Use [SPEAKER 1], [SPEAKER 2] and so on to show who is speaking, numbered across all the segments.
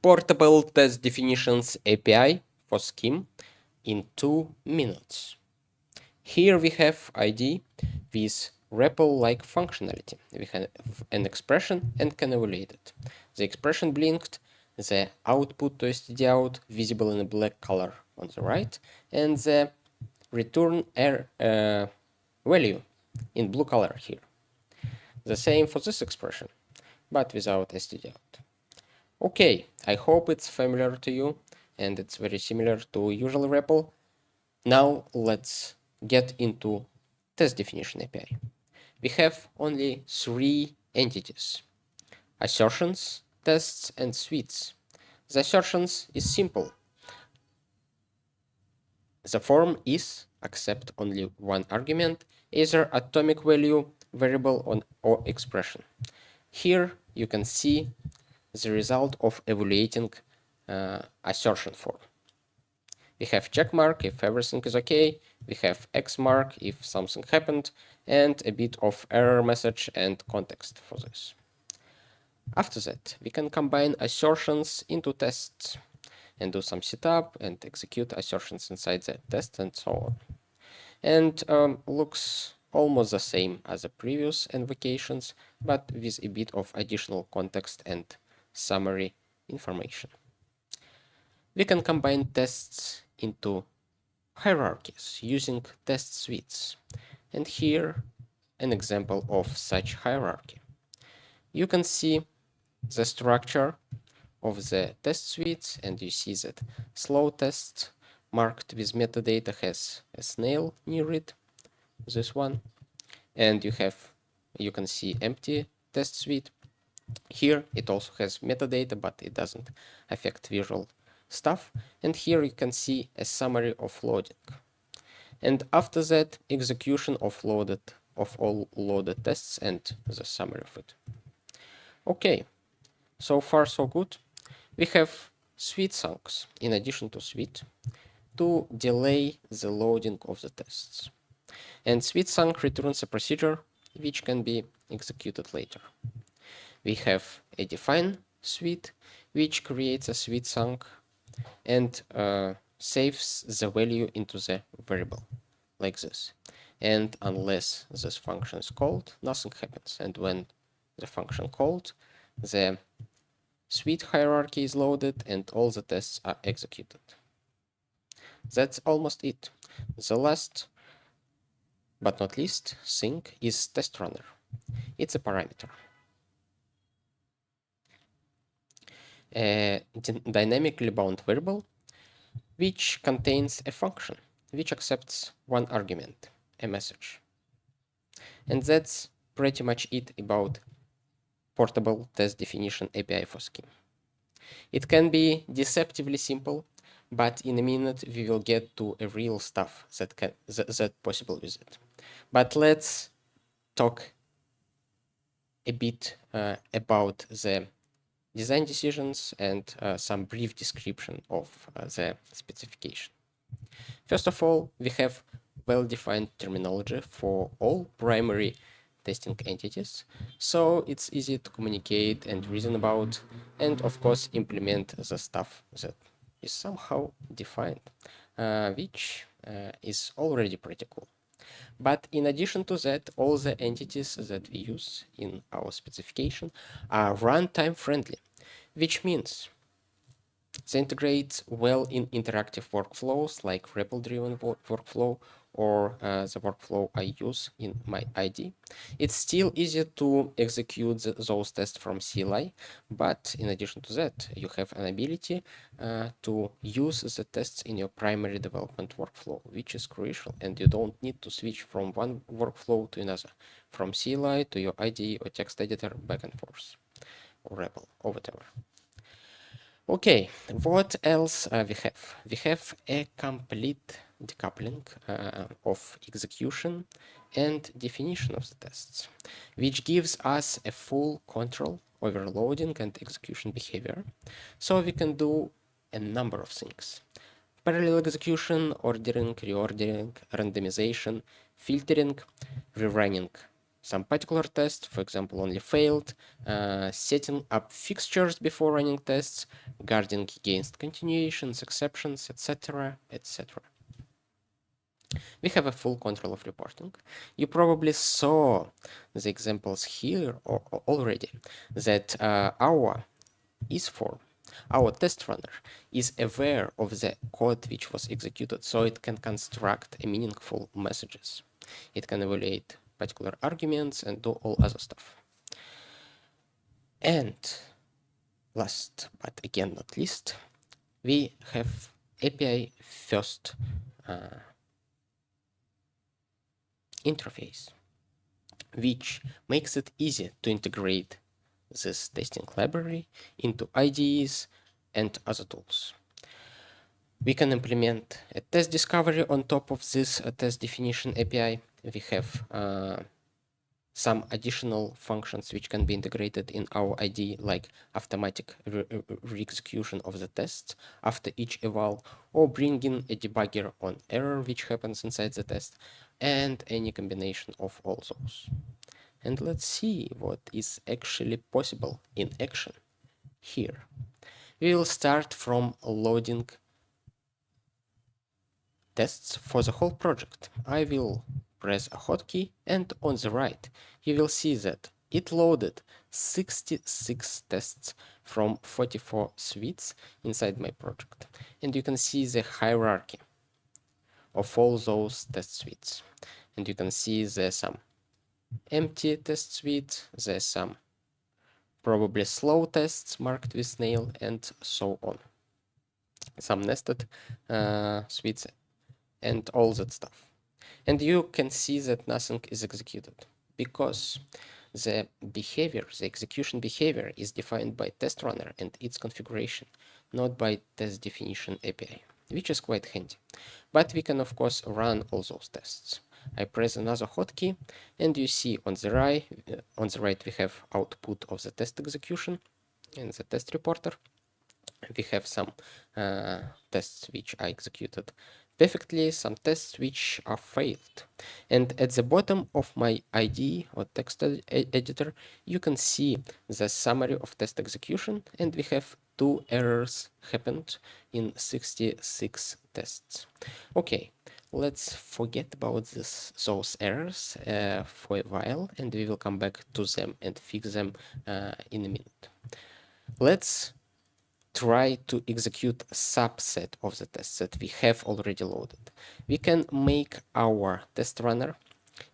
[SPEAKER 1] Portable test definitions API for Scheme in 2 minutes. Here we have ID with REPL-like functionality. We have an expression and can evaluate it. The expression blinked, the output to std out visible in a black color on the right, and the return value in blue color here. The same for this expression, but without std out. Okay, I hope it's familiar to you and it's very similar to usual REPL. Now let's get into test definition API. We have only 3 entities: assertions, tests, and suites. The assertions is simple. The form is accept only one argument, either atomic value, variable, or expression. Here you can see the result of evaluating assertion form. We have check mark if everything is okay, we have X mark if something happened, and a bit of error message and context for this. After that, we can combine assertions into tests and do some setup and execute assertions inside the test and so on. And looks almost the same as the previous invocations, but with a bit of additional context and summary information. We can combine tests into hierarchies using test suites. And here, an example of such hierarchy. You can see the structure of the test suites, and you see that slow test marked with metadata has a snail near it, this one. And you can see empty test suite. Here it also has metadata, but it doesn't affect visual stuff. And here you can see a summary of loading. And after that, execution of all loaded tests and the summary of it. Okay, so far so good. We have suite chunks in addition to suite to delay the loading of the tests. And suite chunk returns a procedure which can be executed later. We have a define suite which creates a suite chunk and saves the value into the variable like this. And unless this function is called, nothing happens. And when the function called, the suite hierarchy is loaded and all the tests are executed. That's almost it. The last but not least thing is test runner. It's a parameter. A dynamically bound variable which contains a function which accepts one argument, a message. And that's pretty much it about portable test definition API for Scheme. It can be deceptively simple, but in a minute we will get to a real stuff that possible with it. But let's talk a bit about the design decisions and some brief description of the specification. First of all, we have well-defined terminology for all primary testing entities, so it's easy to communicate and reason about, and of course implement the stuff that is somehow defined, which is already pretty cool. But in addition to that, all the entities that we use in our specification are runtime friendly, which means they integrate well in interactive workflows like REPL-driven workflow or the workflow I use in my IDE. It's still easy to execute those tests from CLI, but in addition to that, you have an ability to use the tests in your primary development workflow, which is crucial, and you don't need to switch from one workflow to another, from CLI to your IDE or text editor back and forth, or REPL, or whatever. Okay, what else we have? We have a complete decoupling of execution and definition of the tests, which gives us a full control over loading and execution behavior. So we can do a number of things: parallel execution, ordering, reordering, randomization, filtering, rerunning some particular test, for example, only failed, setting up fixtures before running tests, guarding against continuations, exceptions, etc., etc. We have a full control of reporting. You probably saw the examples here already that our isForm, our test runner, is aware of the code which was executed, so it can construct a meaningful messages. It can evaluate particular arguments and do all other stuff. And last but again not least, we have API first interface, which makes it easy to integrate this testing library into IDEs and other tools. We can implement a test discovery on top of this test definition API. We have some additional functions which can be integrated in our IDE, like automatic re-execution of the tests after each eval, or bringing a debugger on error which happens inside the test, and any combination of all those. And let's see what is actually possible in action here. We will start from loading tests for the whole project. I will press a hotkey, and on the right, you will see that it loaded 66 tests from 44 suites inside my project. And you can see the hierarchy of all those test suites. And you can see there's some empty test suite, there's some probably slow tests marked with snail, and so on. Some nested suites and all that stuff. And you can see that nothing is executed because the behavior, the execution behavior is defined by test runner and its configuration, not by test definition API, which is quite handy. But we can, of course, run all those tests. I press another hotkey, and you see on the right we have output of the test execution and the test reporter. We have some tests which are executed perfectly, some tests which are failed. And at the bottom of my IDE or text editor, you can see the summary of test execution, and we have 2 errors happened in 66 tests. Okay, let's forget about those errors for a while, and we will come back to them and fix them in a minute. Let's try to execute a subset of the tests that we have already loaded. We can make our test runner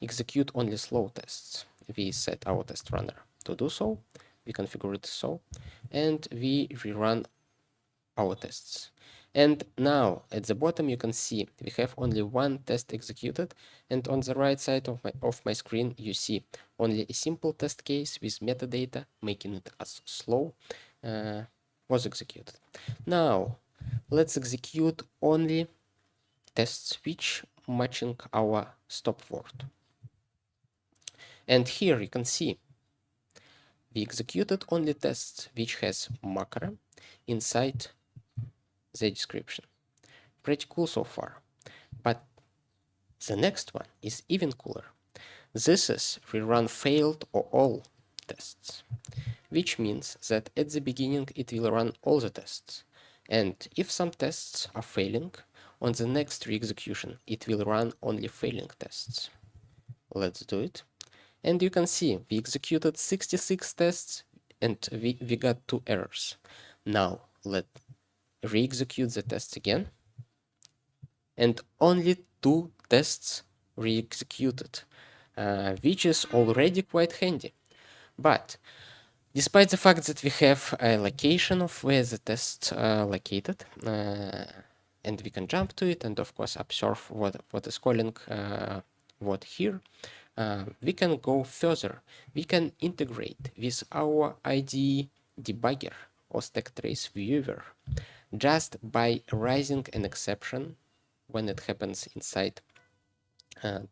[SPEAKER 1] execute only slow tests. We set our test runner to do so, we configure it so, and we rerun our tests. And now at the bottom you can see we have only one test executed, and on the right side of my screen you see only a simple test case with metadata making it as slow was executed. Now let's execute only tests which matching our stop word. And here you can see we executed only tests which has macro inside the description. Pretty cool so far. But the next one is even cooler. This is rerun failed or all tests, which means that at the beginning it will run all the tests. And if some tests are failing, on the next re-execution it will run only failing tests. Let's do it. And you can see we executed 66 tests and we got 2 errors. Now let's re-execute the tests again. And only 2 tests re-executed, which is already quite handy. But despite the fact that we have a location of where the tests are located, and we can jump to it and of course observe what is calling what here, we can go further. We can integrate with our IDE debugger or stack trace viewer just by raising an exception when it happens inside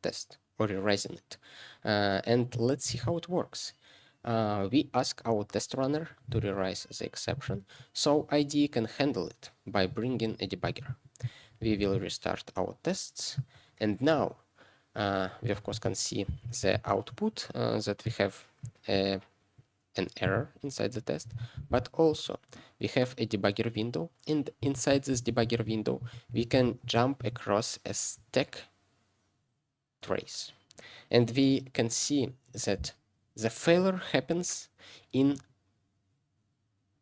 [SPEAKER 1] test or erasing it. And let's see how it works. We ask our test runner to rewrite the exception, so IDE can handle it by bringing a debugger. We will restart our tests, and now we of course can see the output that we have an error inside the test, but also we have a debugger window, and inside this debugger window we can jump across a stack trace, and we can see that the failure happens in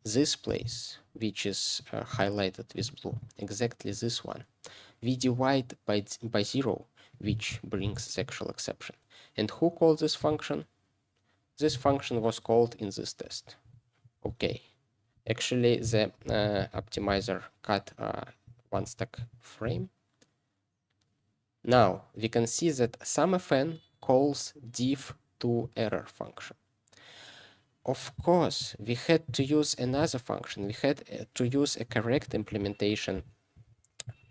[SPEAKER 1] this place, which is highlighted with blue, exactly this one. We divide by 0, which brings the actual exception. And who called this function? This function was called in this test. Okay, actually the optimizer cut one stack frame. Now we can see that SumFN calls diff2error function. Of course, we had to use another function. We had to use a correct implementation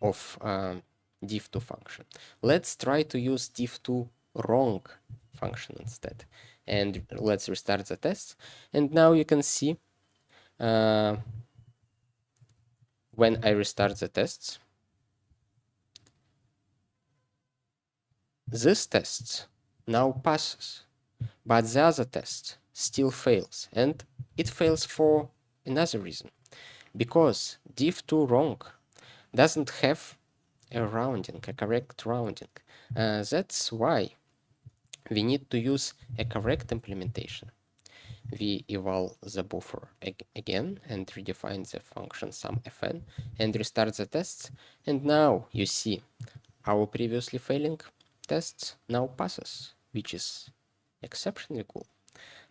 [SPEAKER 1] of diff2 function. Let's try to use diff2 wrong function instead. And let's restart the test. And now you can see when I restart the tests, this test now passes, but the other test still fails. And it fails for another reason, because diff2 wrong doesn't have a rounding, a correct rounding. That's why we need to use a correct implementation. We eval the buffer again and redefine the function SumFN and restart the tests. And now you see our previously failing tests now passes, which is exceptionally cool.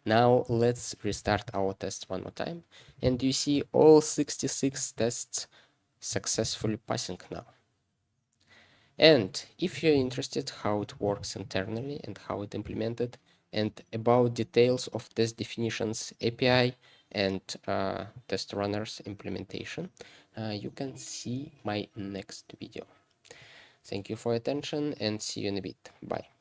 [SPEAKER 1] Now let's restart our tests one more time, and you see all 66 tests successfully passing now. And if you're interested how it works internally and how it implemented, and about details of test definitions, API, and test runners implementation, you can see my next video. Thank you for your attention and see you in a bit. Bye.